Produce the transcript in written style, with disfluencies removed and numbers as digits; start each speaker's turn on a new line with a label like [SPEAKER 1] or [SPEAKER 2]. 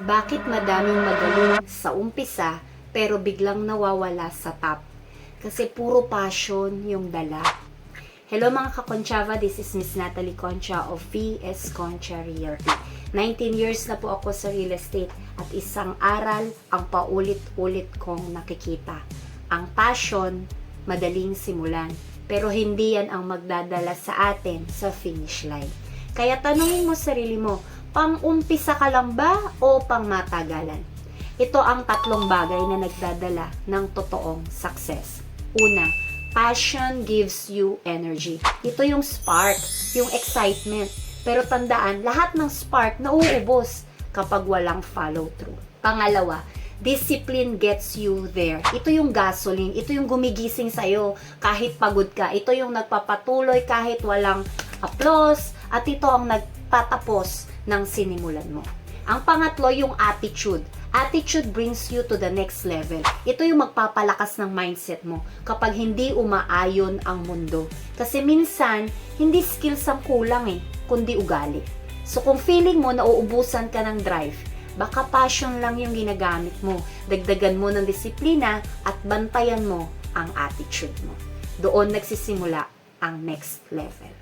[SPEAKER 1] Bakit madaming magaling sa umpisa pero biglang nawawala sa top? Kasi puro passion yung dala. Hello mga kakonchava, this is Miss Natalie Concha of VS Concha Realty. 19 years na po ako sa real estate at isang aral ang paulit-ulit kong nakikita. Ang passion, madaling simulan, pero hindi yan ang magdadala sa atin sa finish line. Kaya tanungin mo sarili mo, pang-umpisa ka lang ba o pang-matagalan? Ito ang tatlong bagay na nagdadala ng totoong success. Una, passion gives you energy. Ito yung spark, yung excitement. Pero tandaan, lahat ng spark nauubos kapag walang follow-through. Pangalawa, discipline gets you there. Ito yung gasoline, ito yung gumigising sa'yo kahit pagod ka. Ito yung nagpapatuloy kahit walang applause, at ito ang nagtatapos ng sinimulan mo. Ang pangatlo, yung attitude. Attitude brings you to the next level. Ito yung magpapalakas ng mindset mo kapag hindi umaayon ang mundo. Kasi minsan, hindi skills ang kulang kundi ugali. So kung feeling mo na uubusan ka ng drive, baka passion lang yung ginagamit mo. Dagdagan mo ng disiplina at bantayan mo ang attitude mo. Doon nagsisimula ang next level.